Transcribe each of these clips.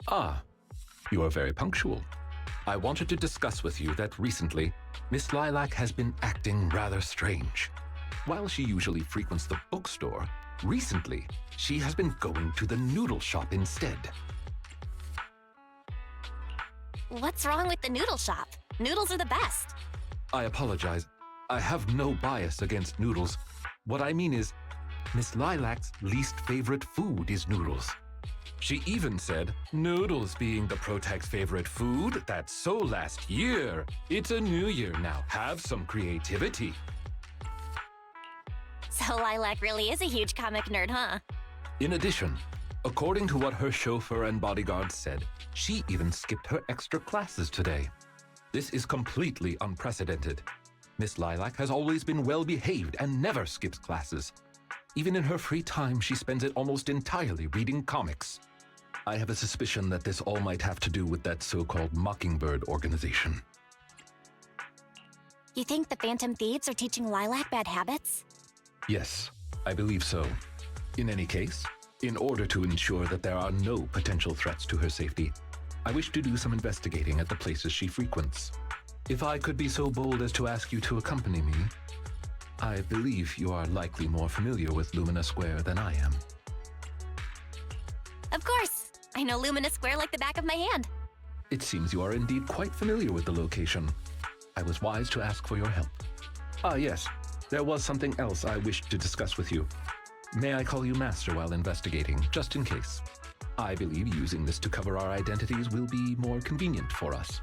Ah, you are very punctual. I wanted to discuss with you that recently, Miss Lilac has been acting rather strange. While she usually frequents the bookstore, recently, she has been going to the noodle shop instead. What's wrong with the noodle shop? Noodles are the best. I apologize. I have no bias against noodles. What I mean is, Miss Lilac's least favorite food is noodles. She even said, noodles being the Protag's favorite food, that's so last year. It's a new year now. Have some creativity. So Lilac really is a huge comic nerd, huh? In addition, according to what her chauffeur and bodyguard said, she even skipped her extra classes today. This is completely unprecedented. Miss Lilac has always been well-behaved and never skips classes. Even in her free time, she spends it almost entirely reading comics. I have a suspicion that this all might have to do with that so-called Mockingbird organization. You think the Phantom Thieves are teaching Lilac bad habits? Yes, I believe so. In any case, in order to ensure that there are no potential threats to her safety, I wish to do some investigating at the places she frequents. If I could be so bold as to ask you to accompany me, I believe you are likely more familiar with Lumina Square than I am. Of course! I know Lumina Square like the back of my hand. It seems you are indeed quite familiar with the location. I was wise to ask for your help. Ah, yes. There was something else I wished to discuss with you. May I call you Master while investigating, just in case? I believe using this to cover our identities will be more convenient for us.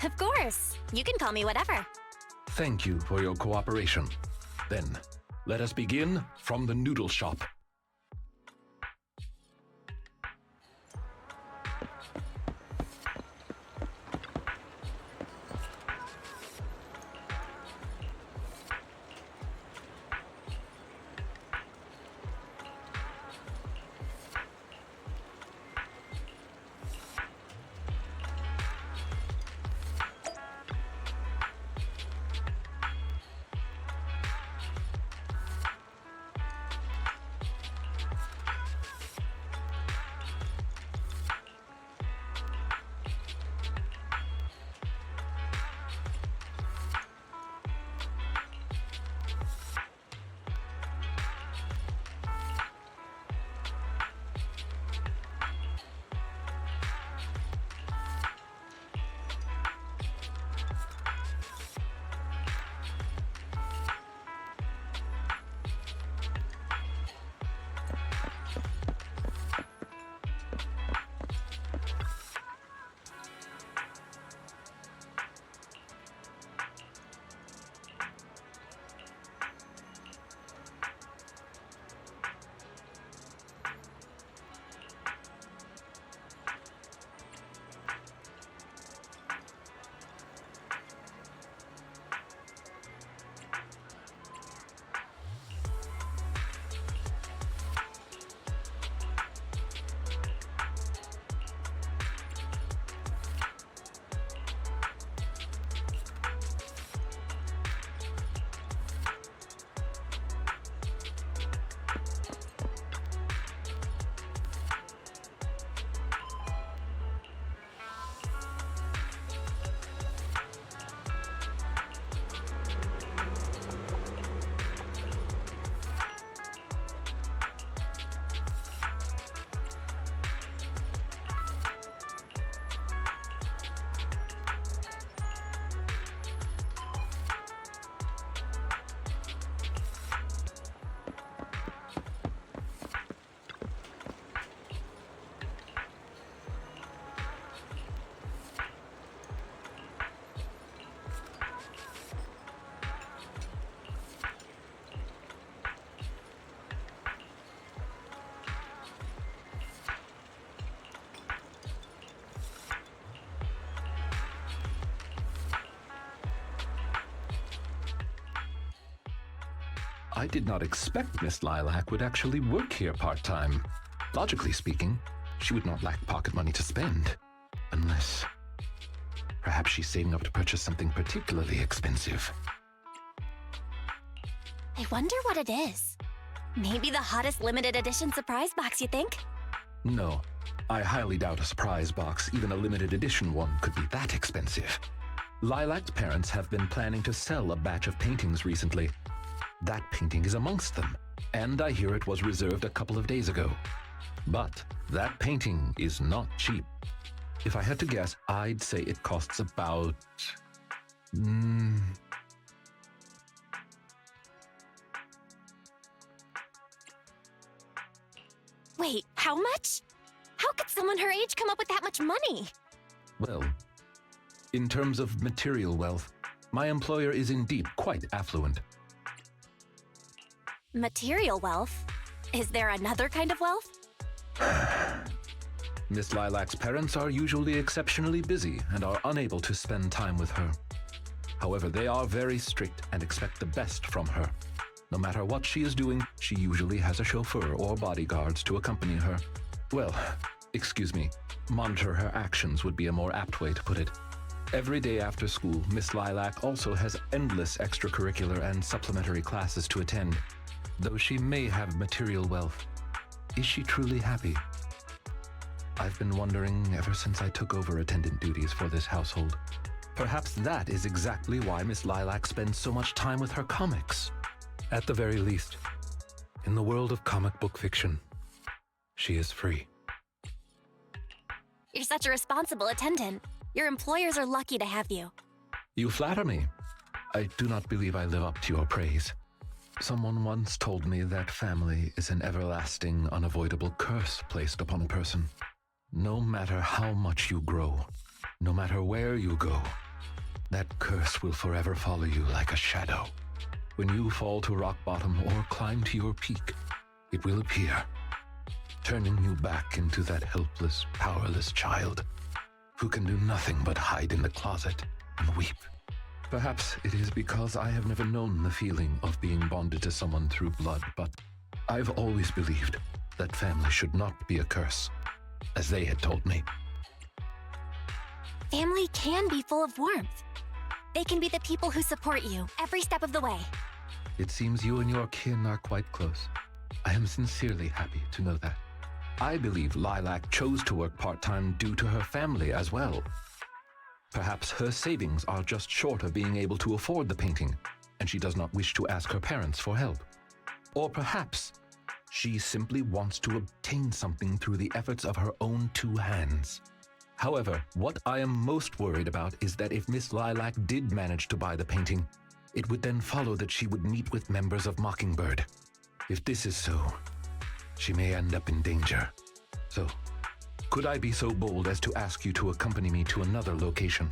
Of course! You can call me whatever. Thank you for your cooperation. Then, let us begin from the noodle shop. I did not expect Miss Lilac would actually work here part-time. Logically speaking, she would not lack pocket money to spend. Unless... perhaps she's saving up to purchase something particularly expensive. I wonder what it is. Maybe the hottest limited edition surprise box, you think? No, I highly doubt a surprise box, even a limited edition one, could be that expensive. Lilac's parents have been planning to sell a batch of paintings recently. That painting is amongst them, and I hear it was reserved a couple of days ago. But that painting is not cheap. If I had to guess, I'd say it costs about... Wait, how much? How could someone her age come up with that much money? Well, in terms of material wealth, my employer is indeed quite affluent. Material wealth? Is there another kind of wealth? Miss Lilac's parents are usually exceptionally busy and are unable to spend time with her. However, they are very strict and expect the best from her. No matter what she is doing, she usually has a chauffeur or bodyguards to accompany her. Well, excuse me, monitor her actions would be a more apt way to put it. Every day after school, Miss Lilac also has endless extracurricular and supplementary classes to attend. Though she may have material wealth, is she truly happy? I've been wondering ever since I took over attendant duties for this household. Perhaps that is exactly why Miss Lilac spends so much time with her comics. At the very least, in the world of comic book fiction, she is free. You're such a responsible attendant. Your employers are lucky to have you. You flatter me. I do not believe I live up to your praise. Someone once told me that family is an everlasting, unavoidable curse placed upon a person. No matter how much you grow, no matter where you go, that curse will forever follow you like a shadow. When you fall to rock bottom or climb to your peak, it will appear, turning you back into that helpless, powerless child who can do nothing but hide in the closet and weep. Perhaps it is because I have never known the feeling of being bonded to someone through blood, but I've always believed that family should not be a curse, as they had told me. Family can be full of warmth. They can be the people who support you every step of the way. It seems you and your kin are quite close. I am sincerely happy to know that. I believe Lilac chose to work part-time due to her family as well. Perhaps her savings are just short of being able to afford the painting, and she does not wish to ask her parents for help. Or perhaps she simply wants to obtain something through the efforts of her own two hands. However, what I am most worried about is that if Miss Lilac did manage to buy the painting, it would then follow that she would meet with members of Mockingbird. If this is so, she may end up in danger. So, could I be so bold as to ask you to accompany me to another location?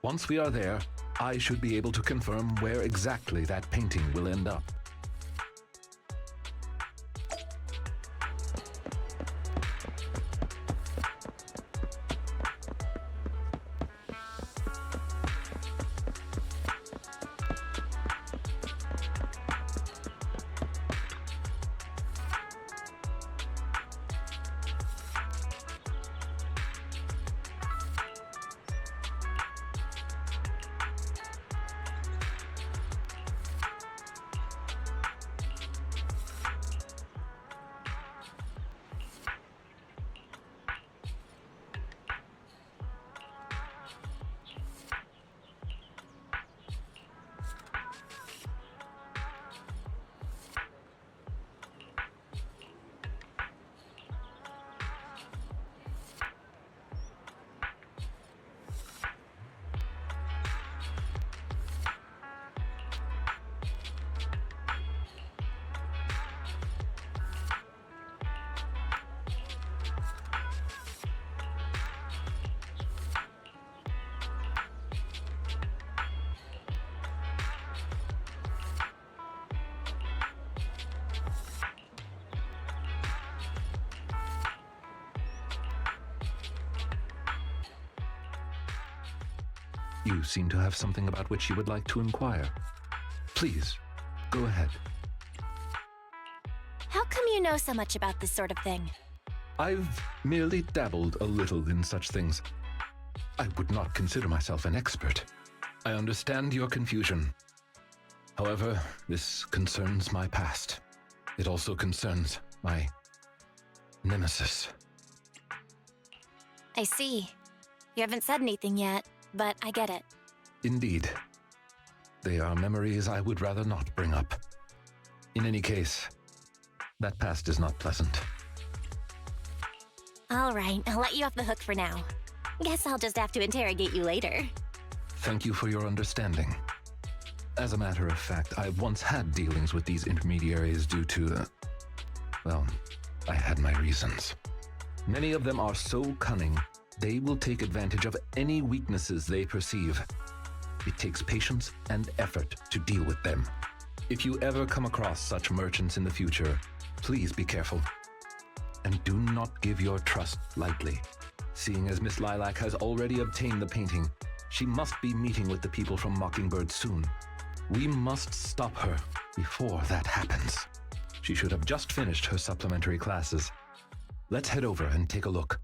Once we are there, I should be able to confirm where exactly that painting will end up. You seem to have something about which you would like to inquire. Please, go ahead. How come you know so much about this sort of thing? I've merely dabbled a little in such things. I would not consider myself an expert. I understand your confusion. However, this concerns my past. It also concerns my nemesis. I see. You haven't said anything yet, but I get it. Indeed. They are memories I would rather not bring up. In any case, that past is not pleasant. All right, I'll let you off the hook for now. Guess I'll just have to interrogate you later. Thank you for your understanding. As a matter of fact, I once had dealings with these intermediaries due to, well, I had my reasons. Many of them are so cunning, they will take advantage of any weaknesses they perceive. It takes patience and effort to deal with them. If you ever come across such merchants in the future, please be careful. And do not give your trust lightly. Seeing as Miss Lilac has already obtained the painting, she must be meeting with the people from Mockingbird soon. We must stop her before that happens. She should have just finished her supplementary classes. Let's head over and take a look.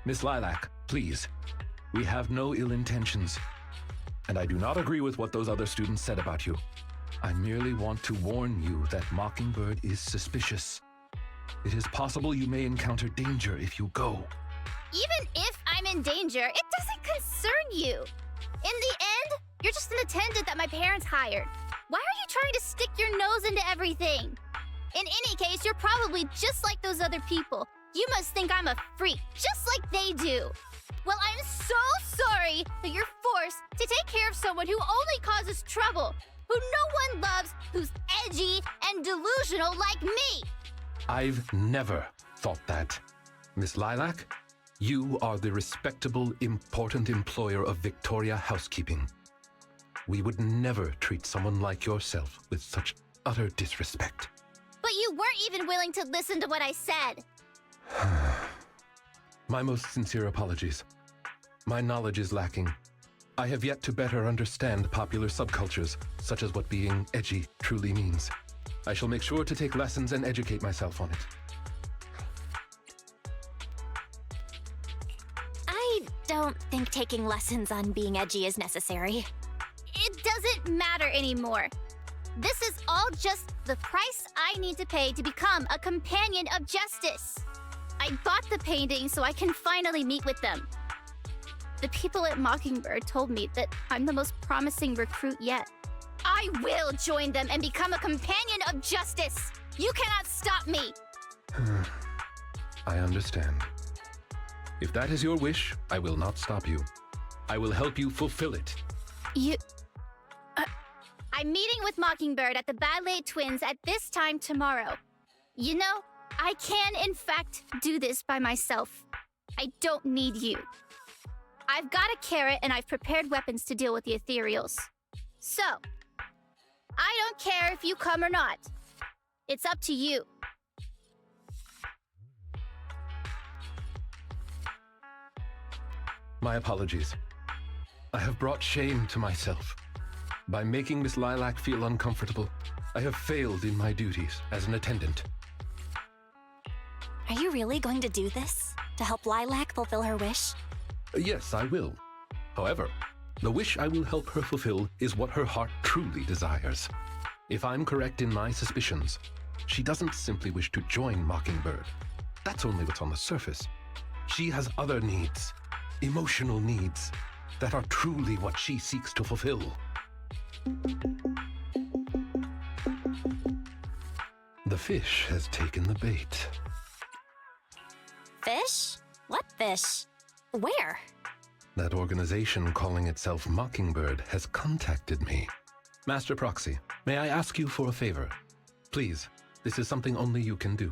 Miss Lilac, please. We have no ill intentions. And I do not agree with what those other students said about you. I merely want to warn you that Mockingbird is suspicious. It is possible you may encounter danger if you go. Even if I'm in danger, it doesn't concern you. In the end, you're just an attendant that my parents hired. Why are you trying to stick your nose into everything? In any case, you're probably just like those other people. You must think I'm a freak, just like they do. Well, I'm so sorry that you're forced to take care of someone who only causes trouble, who no one loves, who's edgy and delusional like me. I've never thought that. Miss Lilac, you are the respectable, important employer of Victoria Housekeeping. We would never treat someone like yourself with such utter disrespect. But you weren't even willing to listen to what I said. My most sincere apologies. My knowledge is lacking. I have yet to better understand popular subcultures, such as what being edgy truly means. I shall make sure to take lessons and educate myself on it. I don't think taking lessons on being edgy is necessary. It doesn't matter anymore. This is all just the price I need to pay to become a companion of justice. I bought the painting so I can finally meet with them. The people at Mockingbird told me that I'm the most promising recruit yet. I will join them and become a companion of justice. You cannot stop me. I understand. If that is your wish, I will not stop you. I will help you fulfill it. I I'm meeting with Mockingbird at the Ballet Twins at this time tomorrow. You know, I can, in fact, do this by myself. I don't need you. I've got a carrot and I've prepared weapons to deal with the ethereals. So, I don't care if you come or not. It's up to you. My apologies. I have brought shame to myself. By making Miss Lilac feel uncomfortable, I have failed in my duties as an attendant. Are you really going to do this? To help Lilac fulfill her wish? Yes, I will. However, the wish I will help her fulfill is what her heart truly desires. If I'm correct in my suspicions, she doesn't simply wish to join Mockingbird. That's only what's on the surface. She has other needs, emotional needs, that are truly what she seeks to fulfill. The fish has taken the bait. Fish? What fish? Where? That organization calling itself Mockingbird has contacted me. Master Proxy, may I ask you for a favor? Please, this is something only you can do.